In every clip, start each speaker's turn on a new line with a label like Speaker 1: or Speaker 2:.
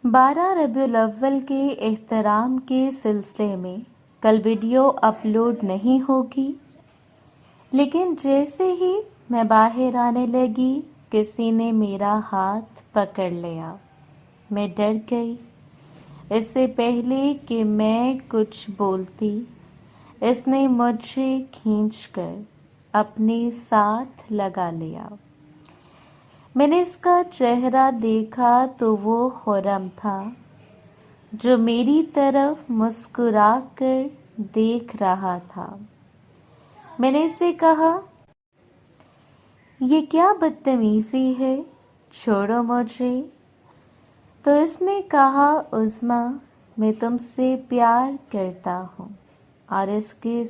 Speaker 1: 12 रबीउल अव्वल के एहतराम के सिलसिले में कल वीडियो अपलोड नहीं होगी, लेकिन जैसे ही मैं बाहर आने लगी किसी ने मेरा हाथ पकड़ लिया। मैं डर गई। इससे पहले कि मैं कुछ बोलती, इसने मुझे खींचकर अपने साथ लगा लिया। मैंने इसका चेहरा देखा तो वो खुर्रम था, जो मेरी तरफ मुस्कुरा कर देख रहा था। मैंने इससे कहा, ये क्या बदतमीजी है, छोड़ो मुझे। तो इसने कहा, उस्मा, मैं तुमसे प्यार करता हूँ। और इसके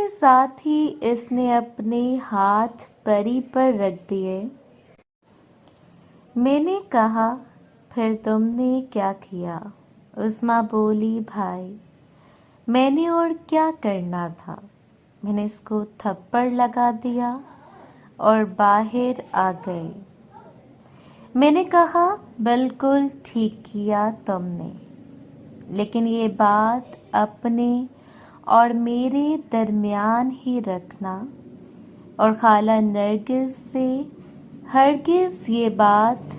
Speaker 1: साथ ही इसने अपने हाथ परी पर रख दिए। मैंने कहा, फिर तुमने क्या किया? उस्मा बोली, भाई मैंने और क्या करना था। मैंने इसको थप्पड़ लगा दिया और बाहर आ गई। मैंने कहा, बिल्कुल ठीक किया तुमने, लेकिन ये बात अपने और मेरे दरमियान ही रखना और खाला नरगिस से हरगिज़ ये बात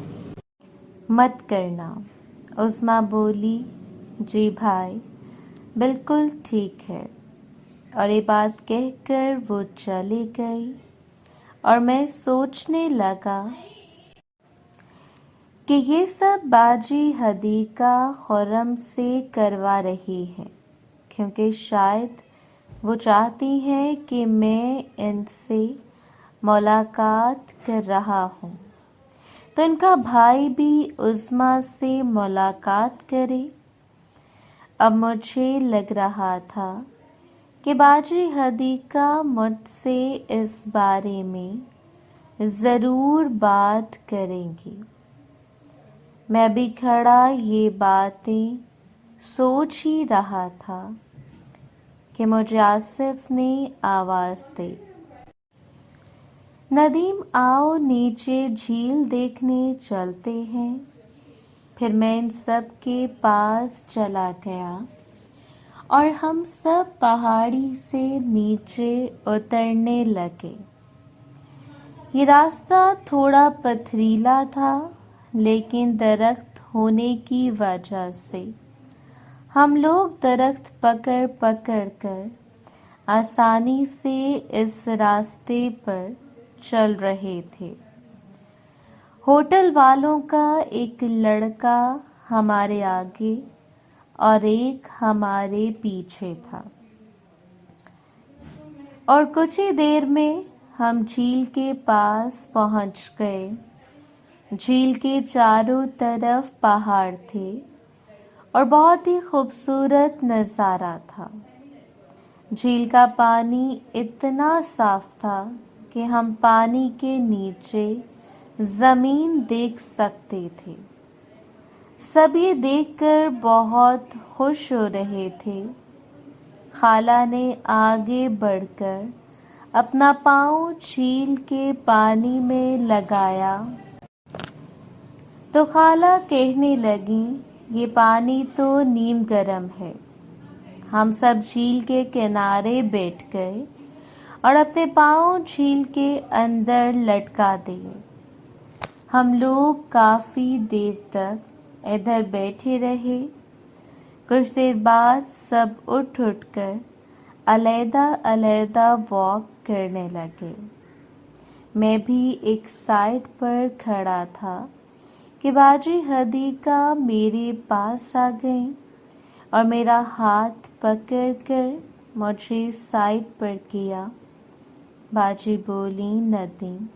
Speaker 1: मत करना। उस्मा बोली, जी भाई, बिल्कुल ठीक है। और ये बात कहकर वो चली गई और मैं सोचने लगा कि ये सब बाजी हदीका खुर्रम से करवा रही है, क्योंकि शायद वो चाहती हैं कि मैं इनसे मुलाकात कर रहा हूँ, तो इनका भाई भी उस्मा से मुलाकात करे। अब मुझे लग रहा था कि बाजी हदीका मुझसे इस बारे में ज़रूर बात करेंगी। मैं भी खड़ा ये बातें सोच ही रहा था कि मुझे आसिफ ने आवाज़ दी, नदीम आओ नीचे झील देखने चलते हैं। फिर मैं इन सब के पास चला गया और हम सब पहाड़ी से नीचे उतरने लगे। ये रास्ता थोड़ा पथरीला था, लेकिन दरख्त होने की वजह से हम लोग दरख्त पकड़ पकड़ कर आसानी से इस रास्ते पर चल रहे थे। होटल वालों का एक लड़का हमारे आगे और एक हमारे पीछे था, और कुछ ही देर में हम झील के पास पहुंच गए। झील के चारों तरफ पहाड़ थे और बहुत ही खूबसूरत नज़ारा था। झील का पानी इतना साफ था कि हम पानी के नीचे ज़मीन देख सकते थे। सब ये देखकर बहुत खुश हो रहे थे। खाला ने आगे बढ़कर अपना पाँव झील के पानी में लगाया तो खाला कहने लगी, ये पानी तो नीम गरम है। हम सब झील के किनारे बैठ गए और अपने पाँव झील के अंदर लटका दिए। हम लोग काफ़ी देर तक इधर बैठे रहे। कुछ देर बाद सब उठ कर अलैदा अलैदा वॉक करने लगे। मैं भी एक साइड पर खड़ा था कि बाजी हदीका मेरे पास आ गई और मेरा हाथ पकड़कर मुझे साइड पर किया। बाजी बोली, नदीम,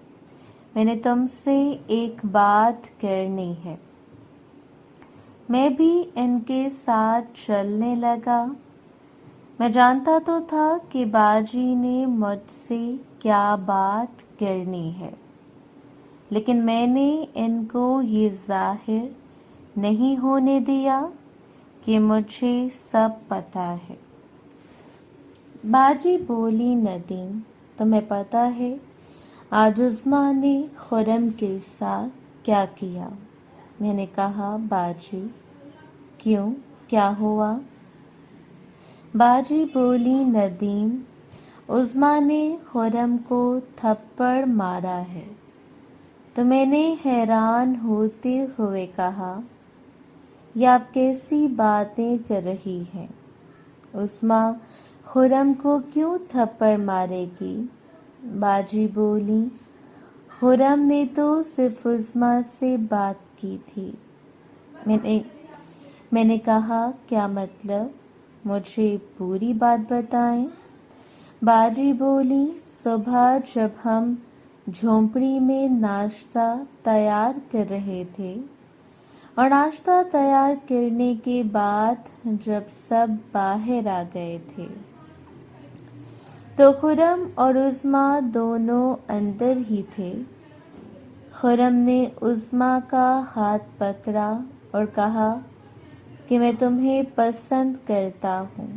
Speaker 1: मैंने तुमसे एक बात करनी है। मैं भी इनके साथ चलने लगा। मैं जानता तो था कि बाजी ने मुझसे क्या बात करनी है, लेकिन मैंने इनको ये जाहिर नहीं होने दिया कि मुझे सब पता है। बाजी बोली, नदीम, तुम्हें पता है آج عظما نے خرم کے ساتھ کیا کیا؟ میں نے کہا باجی کیوں، کیا ہوا؟ باجی بولی ندیم، عظما نے خرم کو تھپڑ مارا ہے۔ تو میں نے حیران ہوتے ہوئے کہا یہ آپ کیسی باتیں کر رہی ہیں؟ عظما خرم کو کیوں تھپڑ مارے گی؟ باجی بولی خرم نے تو صرف عظما سے بات کی تھی۔ میں نے کہا کیا مطلب؟ مجھے پوری بات بتائیں۔ باجی بولی صبح جب ہم جھونپڑی میں ناشتہ تیار کر رہے تھے اور ناشتہ تیار کرنے کے بعد جب سب باہر آ گئے تھے تو خرم اور عظما دونوں اندر ہی تھے۔ خرم نے عظما کا ہاتھ پکڑا اور کہا کہ میں تمہیں پسند کرتا ہوں،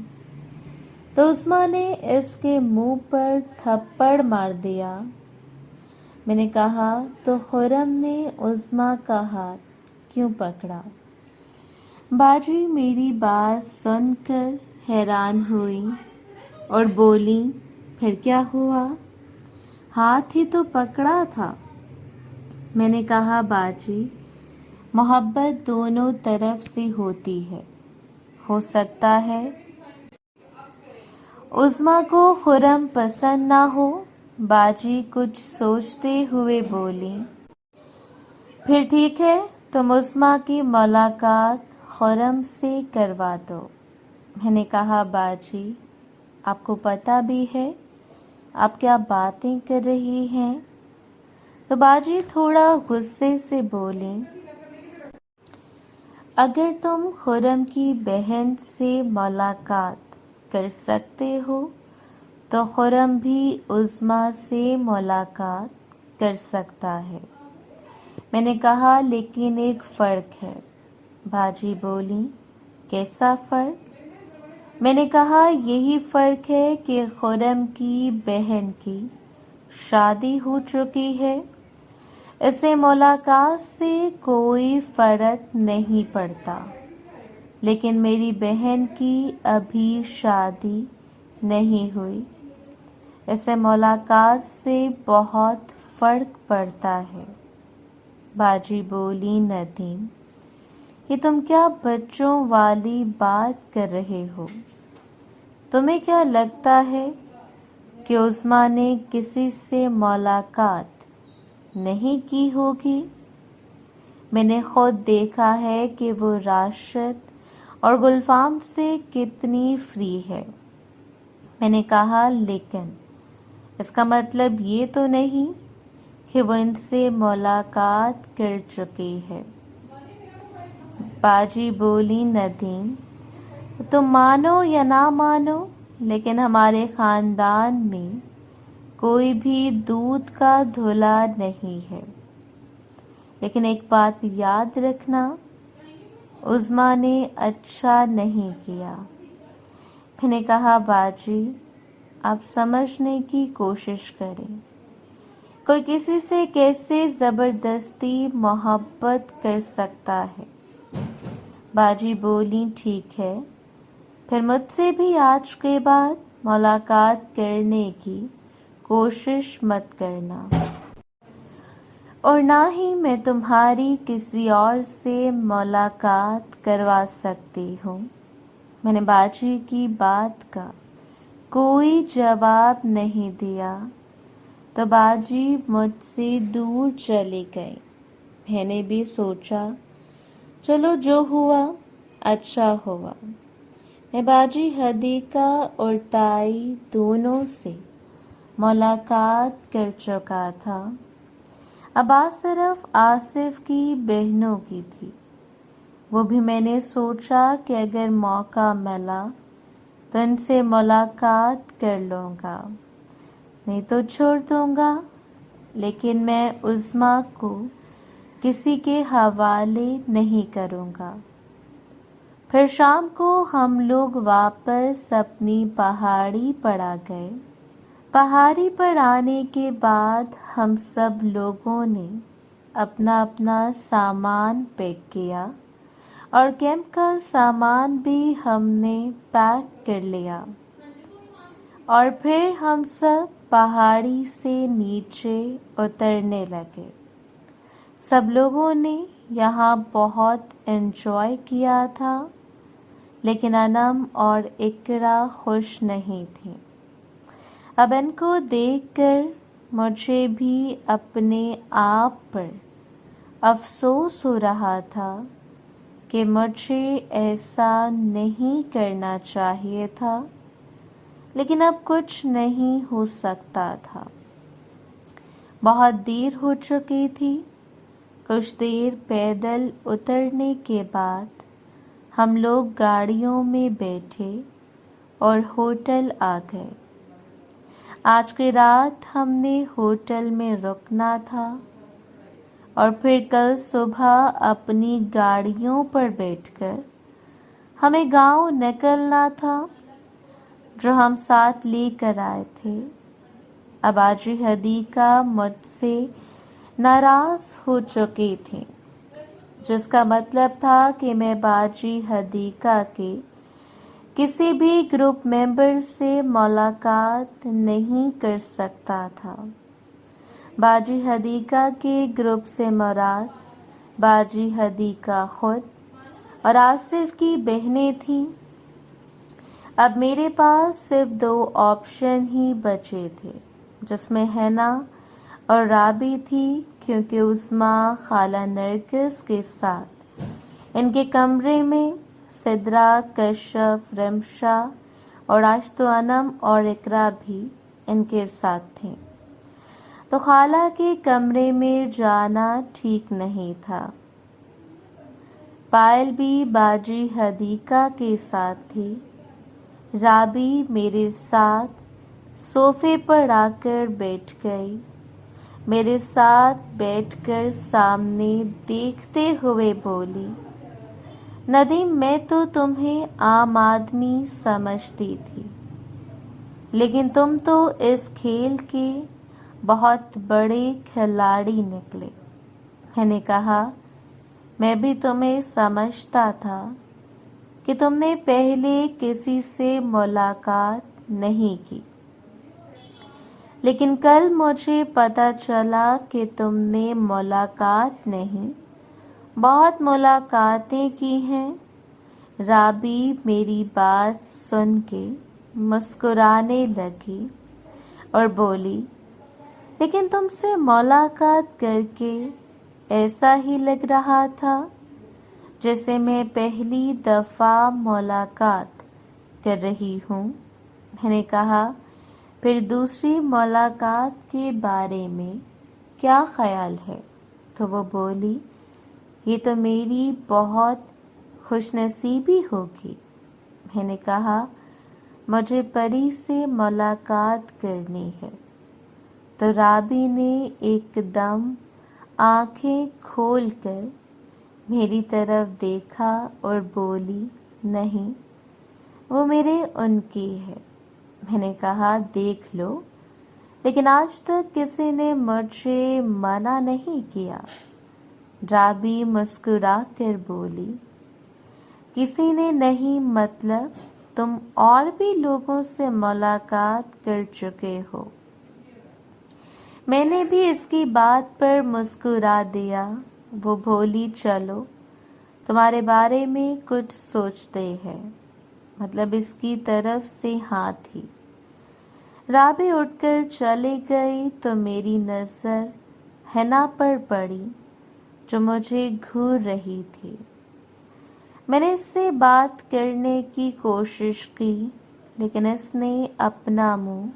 Speaker 1: تو عظما نے اس کے منہ پر تھپڑ مار دیا۔ میں نے کہا تو خرم نے عظما کا ہاتھ کیوں پکڑا؟ باجی میری بات سن کر حیران ہوئی اور بولی پھر کیا ہوا؟ ہاتھ ہی تو پکڑا تھا۔ میں نے کہا باجی محبت دونوں طرف سے ہوتی ہے، ہو سکتا ہے عظما کو خرم پسند نہ ہو۔ باجی کچھ سوچتے ہوئے بولی پھر ٹھیک ہے، تم عظما کی ملاقات خرم سے کروا دو۔ میں نے کہا باجی آپ کو پتہ بھی ہے آپ کیا باتیں کر رہی ہیں؟ تو باجی تھوڑا غصے سے بولی اگر تم خرم کی بہن سے ملاقات کر سکتے ہو تو خرم بھی عظما سے ملاقات کر سکتا ہے۔ میں نے کہا لیکن ایک فرق ہے۔ باجی بولی کیسا فرق؟ میں نے کہا یہی فرق ہے کہ خرم کی بہن کی شادی ہو چکی ہے، اسے ملاقات سے کوئی فرق نہیں پڑتا، لیکن میری بہن کی ابھی شادی نہیں ہوئی، اسے ملاقات سے بہت فرق پڑتا ہے۔ باجی بولی ندیم یہ تم کیا بچوں والی بات کر رہے ہو؟ تمہیں کیا لگتا ہے کہ عظما نے کسی سے ملاقات نہیں کی ہوگی؟ میں نے خود دیکھا ہے کہ وہ راشد اور گلفام سے کتنی فری ہے۔ میں نے کہا لیکن اس کا مطلب یہ تو نہیں کہ وہ ان سے ملاقات کر چکی ہے۔ باجی بولی ندیم تم مانو یا نہ مانو لیکن ہمارے خاندان میں کوئی بھی دودھ کا دھلا نہیں ہے، لیکن ایک بات یاد رکھنا عظما نے اچھا نہیں کیا۔ میں نے کہا باجی آپ سمجھنے کی کوشش کریں، کوئی کسی سے کیسے زبردستی محبت کر سکتا ہے؟ باجی بولی ٹھیک ہے، پھر مجھ سے بھی آج کے بعد ملاقات کرنے کی کوشش مت کرنا، اور نہ ہی میں تمہاری کسی اور سے ملاقات کروا سکتی ہوں۔ میں نے باجی کی بات کا کوئی جواب نہیں دیا تو باجی مجھ سے دور چلی گئی۔ میں نے بھی سوچا چلو جو ہوا اچھا ہوا۔ میں باجی حدیقہ اور تائی دونوں سے ملاقات کر چکا تھا، اب بات صرف آصف کی بہنوں کی تھی۔ وہ بھی میں نے سوچا کہ اگر موقع ملا تو ان سے ملاقات کر لوں گا، نہیں تو چھوڑ دوں گا، لیکن میں عظما کو کسی کے حوالے نہیں کروں گا۔ پھر شام کو ہم لوگ واپس اپنی پہاڑی پر آ گئے۔ पहाड़ी पर आने के बाद हम सब लोगों ने अपना अपना सामान पैक किया और कैंप का सामान भी हमने पैक कर लिया और फिर हम सब पहाड़ी से नीचे उतरने लगे। सब लोगों ने यहाँ बहुत एंजॉय किया था, लेकिन अनम और इकरा खुश नहीं थी। अब इनको देखकर मुझे भी अपने आप पर अफसोस हो रहा था कि मुझे ऐसा नहीं करना चाहिए था, लेकिन अब कुछ नहीं हो सकता था। बहुत देर हो चुकी थी। कुछ देर पैदल उतरने के बाद हम लोग गाड़ियों में बैठे और होटल आ गए। आज की रात हमने होटल में रुकना था और फिर कल सुबह अपनी गाड़ियों पर बैठकर हमें गांव निकलना था जो हम साथ लेकर आए थे। अब बाजी हदीका मुझसे नाराज हो चुकी थी, जिसका मतलब था कि मैं बाजी हदीका के किसी भी ग्रुप मेंबर से मुलाकात नहीं कर सकता था। बाजी हदीका के ग्रुप से मुराद बाजी हदीका खुद और आसिफ की बहनें थीं। अब मेरे पास सिर्फ 2 ऑप्शन ही बचे थे, जिसमें हैना और राबी थी, क्योंकि उस्मा खाला नरगिस के साथ इनके कमरे में सिद्रा, कश्यप, रमशा और आज तो अनम और इकरा भी इनके साथ थी। तो खाला के कमरे में जाना ठीक नहीं था। पायल भी बाजी हदीका के साथ थी। राबी मेरे साथ सोफे पर आकर बैठ गई। मेरे साथ बैठकर सामने देखते हुए बोली, नदीम, मैं तो तुम्हें आम आदमी समझती थी, लेकिन तुम तो इस खेल के बहुत बड़े खिलाड़ी निकले। मैंने कहा, मैं भी तुम्हें समझता था कि तुमने पहले किसी से मुलाकात नहीं की, लेकिन कल मुझे पता चला कि तुमने मुलाकात नहीं, बहुत मुलाकातें की हैं। राबी मेरी बात सुन के मुस्कुराने लगी और बोली, लेकिन तुमसे मुलाकात करके ऐसा ही लग रहा था जैसे मैं पहली दफ़ा मुलाकात कर रही हूँ। मैंने कहा, फिर दूसरी मुलाकात के बारे में क्या ख्याल है? तो वो बोली, ये तो मेरी बहुत खुशनसीबी होगी। मैंने कहा, मुझे परी से मुलाकात करनी है। तो राबी ने एकदम आंखें खोलकर मेरी तरफ देखा और बोली, नहीं, वो मेरे उनकी है। मैंने कहा, देख लो, लेकिन आज तक किसी ने मुझे मना नहीं किया। राबी मुस्कुरा कर बोली, किसी ने नहीं मतलब तुम और भी लोगों से मुलाकात कर चुके हो। मैंने भी इसकी बात पर मुस्कुरा दिया। वो बोली, चलो तुम्हारे बारे में कुछ सोचते हैं, मतलब इसकी तरफ से हाँ थी। राबी उठकर चली गई तो मेरी नज़र हैना पर पड़ी, जो मुझे घूर रही थी। मैंने इससे बात करने की कोशिश की, लेकिन इसने अपना मुंह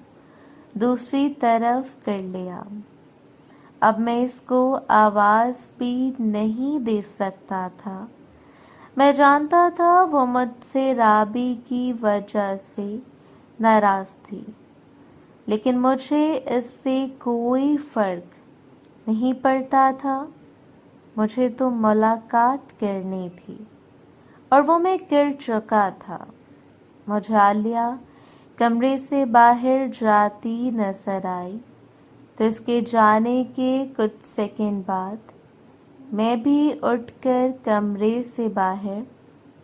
Speaker 1: दूसरी तरफ कर लिया। अब मैं इसको आवाज़ भी नहीं दे सकता था। मैं जानता था वो मुझसे राबी की वजह से नाराज़ थी, लेकिन मुझे इससे कोई फ़र्क नहीं पड़ता था। मुझे तो मुलाकात करनी थी और वो मैं कर चुका था। मुझे आलिया कमरे से बाहर जाती नजर आई तो इसके जाने के कुछ सेकंड बाद मैं भी उठकर कमरे से बाहर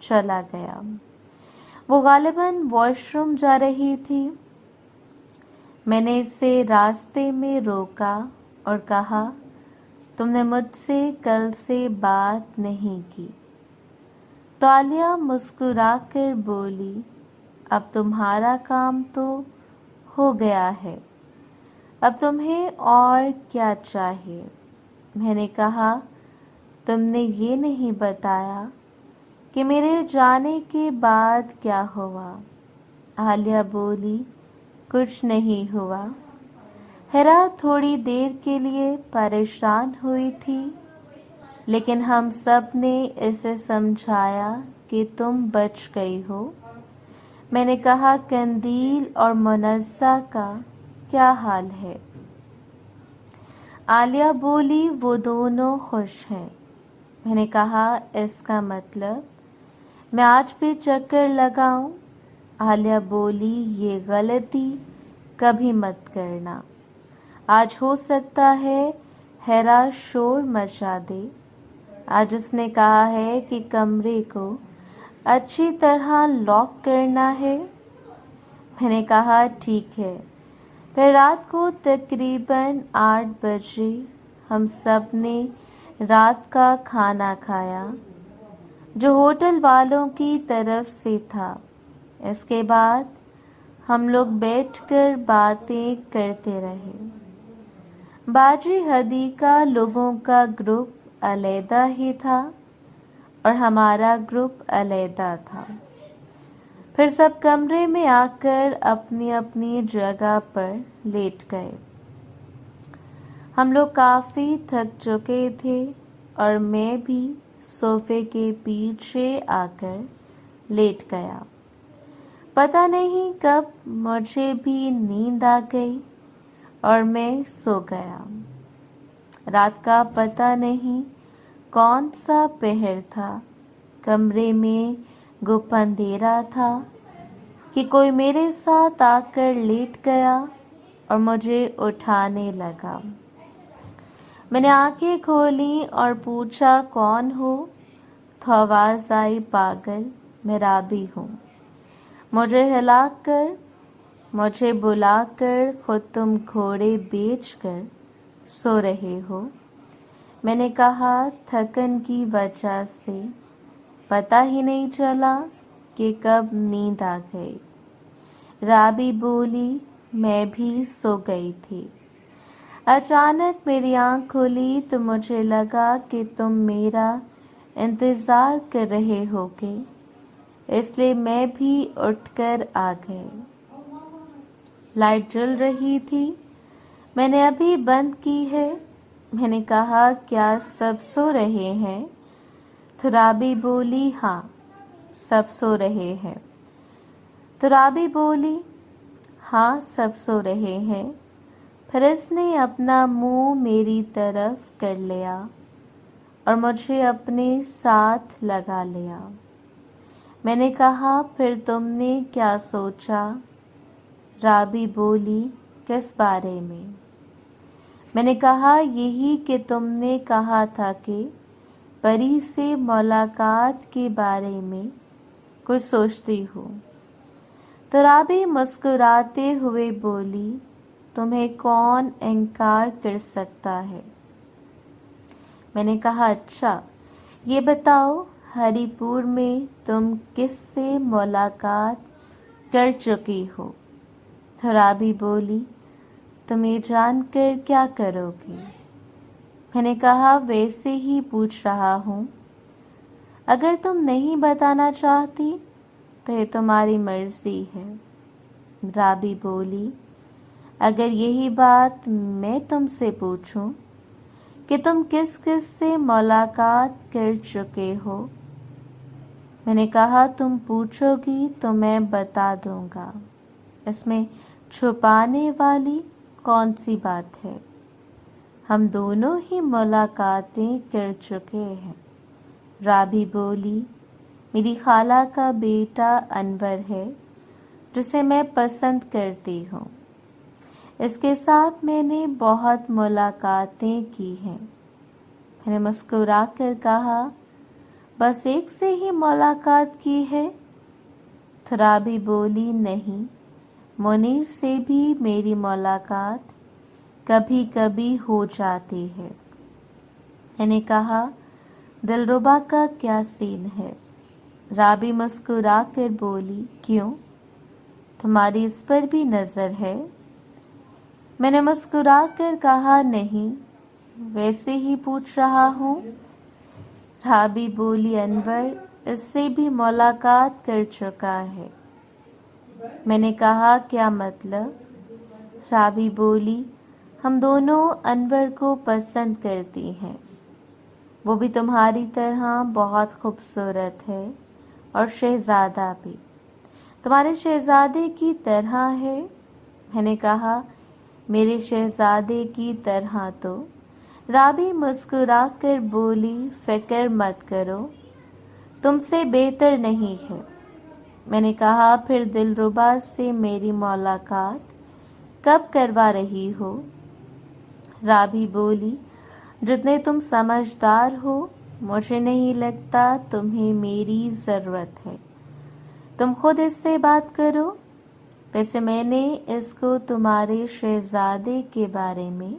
Speaker 1: चला गया। वो गालिबन वॉशरूम जा रही थी। मैंने इसे रास्ते में रोका और कहा, तुमने मुझसे कल से बात नहीं की। तो आलिया मुस्कुराकर बोली, अब तुम्हारा काम तो हो गया है, अब तुम्हें और क्या चाहिए। मैंने कहा, तुमने ये नहीं बताया कि मेरे जाने के बाद क्या हुआ। आलिया बोली, कुछ नहीं हुआ। हेरा थोड़ी देर के लिए परेशान हुई थी, लेकिन हम सब ने इसे समझाया कि तुम बच गई हो। मैंने कहा, कंदील और मुनस्सा का क्या हाल है? आलिया बोली, वो दोनों खुश हैं। मैंने कहा, इसका मतलब मैं आज भी चक्कर लगाऊं? आलिया बोली, ये गलती कभी मत करना। आज हो सकता है हेरा शोर मचा दे। आज उसने कहा है कि कमरे को अच्छी तरह लॉक करना है। मैंने कहा, ठीक है। फिर रात को तकरीबन 8 बजे हम सब ने रात का खाना खाया, जो होटल वालों की तरफ से था। इसके बाद हम लोग बैठकर बातें करते रहे। बाजी हदीका लोगों का ग्रुप अलहदा ही था और हमारा ग्रुप अलहदा था। फिर सब कमरे में आकर अपनी अपनी जगह पर लेट गए। हम लोग काफ़ी थक चुके थे और मैं भी सोफे के पीछे आकर लेट गया। पता नहीं कब मुझे भी नींद आ गई और मैं सो गया। रात का पता नहीं कौन सा पहर था। कमरे में गुप्त अंधेरा था कि कोई मेरे साथ आकर लेट गया और मुझे उठाने लगा। मैंने आंखें खोली और पूछा, कौन हो? तो आवाज़ आई, पागल, मैं राबी हूँ। मुझे हिलाकर, मुझे बुलाकर खुद तुम घोड़े बेचकर सो रहे हो। मैंने कहा, थकन की वजह से पता ही नहीं चला कि कब नींद आ गई। राबी बोली, मैं भी सो गई थी। अचानक मेरी आँख खुली तो मुझे लगा कि तुम मेरा इंतज़ार कर रहे होगे, इसलिए मैं भी उठकर आ गई। लाइट जल रही थी, मैंने अभी बंद की है। मैंने कहा, क्या सब सो रहे हैं? तो राबी बोली, हाँ, सब सो रहे हैं। तो राबी बोली, हाँ, सब सो रहे हैं। फिर इसने अपना मुंह मेरी तरफ कर लिया और मुझे अपने साथ लगा लिया। मैंने कहा, फिर तुमने क्या सोचा? राबी बोली, किस बारे में? मैंने कहा, यही कि तुमने कहा था कि परी से मुलाकात के बारे में कुछ सोचती हो। तो राबी मुस्कुराते हुए बोली, तुम्हें कौन इनकार कर सकता है? मैंने कहा, अच्छा, ये बताओ, हरिपुर में तुम किससे मुलाकात कर चुकी हो? तो राबी बोली, तुम ये जानकर क्या करोगी? मैंने कहा, वैसे ही पूछ रहा हूँ। अगर तुम नहीं बताना चाहती तो ये तुम्हारी मर्जी है। राबी बोली, अगर यही बात मैं तुमसे पूछूं कि तुम किस किस से मुलाकात कर चुके हो? मैंने कहा, तुम पूछोगी तो मैं बता दूंगा। इसमें छुपाने वाली कौन सी बात है? हम दोनों ही मुलाकातें कर चुके हैं। राबी बोली, मेरी खाला का बेटा अनवर है जिसे मैं पसंद करती हूँ। इसके साथ मैंने बहुत मुलाकातें की हैं। मैंने मुस्कुरा कर कहा, बस एक से ही मुलाकात की है? तो राबी बोली, नहीं, मुनीर से भी मेरी मुलाकात कभी कभी हो जाती है। मैंने कहा, दिलरुबा का क्या सीन है? राबी मुस्कुरा कर बोली, क्यों, तुम्हारी इस पर भी नजर है? मैंने मुस्कुरा कर कहा, नहीं, वैसे ही पूछ रहा हूँ। राबी बोली, अनवर इससे भी मुलाकात कर चुका है। मैंने कहा, क्या मतलब? राबी बोली, हम दोनों अनवर को पसंद करती हैं। वो भी तुम्हारी तरह बहुत खूबसूरत है और शहजादा भी तुम्हारे शहजादे की तरह है। मैंने कहा, मेरे शहजादे की तरह तो? राबी मुस्कुरा कर बोली, फिक्र मत करो, तुमसे बेहतर नहीं है। मैंने कहा, फिर दिलरुबा से मेरी मुलाकात कब करवा रही हो? राबी बोली, जितने तुम समझदार हो, मुझे नहीं लगता तुम्हें मेरी ज़रूरत है। तुम खुद इससे बात करो। वैसे मैंने इसको तुम्हारे शहजादे के बारे में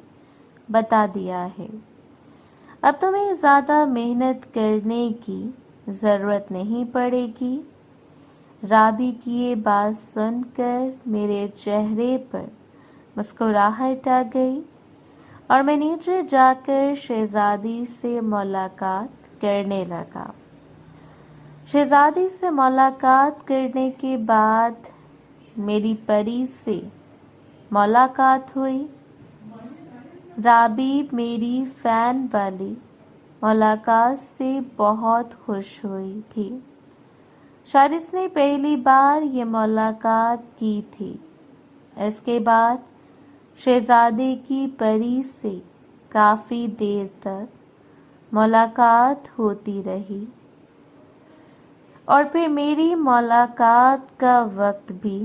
Speaker 1: बता दिया है। अब तुम्हें ज़्यादा मेहनत करने की ज़रूरत नहीं पड़ेगी। राबी की ये बात सुनकर मेरे चेहरे पर मुस्कुराहट आ गई और मैं नीचे जाकर शहजादी से मुलाकात करने लगा। शहजादी से मुलाकात करने के बाद मेरी परी से मुलाकात हुई। राबी मेरी फ़ैन वाली मुलाकात से बहुत खुश हुई थी। शायद इसने पहली बार ये मुलाकात की थी। इसके बाद शहजादे की परी से काफ़ी देर तक मुलाकात होती रही और फिर मेरी मुलाकात का वक्त भी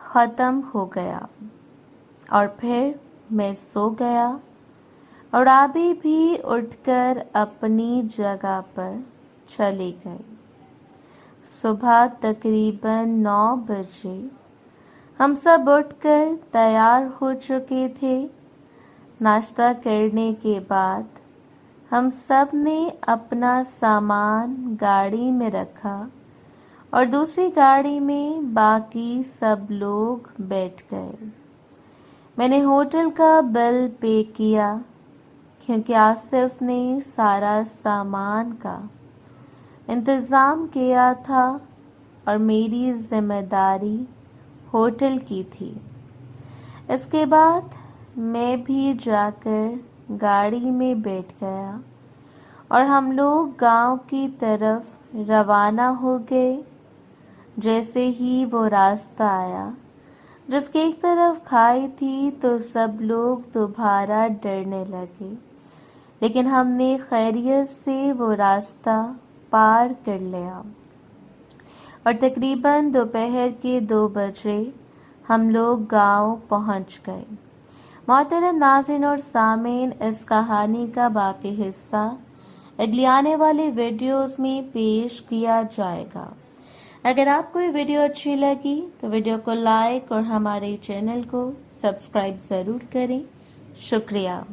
Speaker 1: ख़त्म हो गया और फिर मैं सो गया और राबी भी उठकर अपनी जगह पर चली गई। सुबह तकरीबन 9 बजे हम सब उठकर तैयार हो चुके थे। नाश्ता करने के बाद हम सब ने अपना सामान गाड़ी में रखा और दूसरी गाड़ी में बाकी सब लोग बैठ गए। मैंने होटल का बिल पे किया क्योंकि आसिफ ने सारा सामान का इंतज़ाम किया था और मेरी जिम्मेदारी होटल की थी। इसके बाद मैं भी जाकर गाड़ी में बैठ गया और हम लोग गांव की तरफ रवाना हो गए। जैसे ही वो रास्ता आया जिसकी एक तरफ खाई थी तो सब लोग दोबारा डरने लगे, लेकिन हमने खैरियत से वो रास्ता पार कर लिया और तकरीबन दोपहर के 2 बजे हम लोग गांव पहुंच गए। मोहतरम नाज़रीन और सामीन, इस कहानी का बाकी हिस्सा अगली आने वाले वीडियोस में पेश किया जाएगा। अगर आपको ये वीडियो अच्छी लगी तो वीडियो को लाइक और हमारे चैनल को सब्सक्राइब ज़रूर करें। शुक्रिया।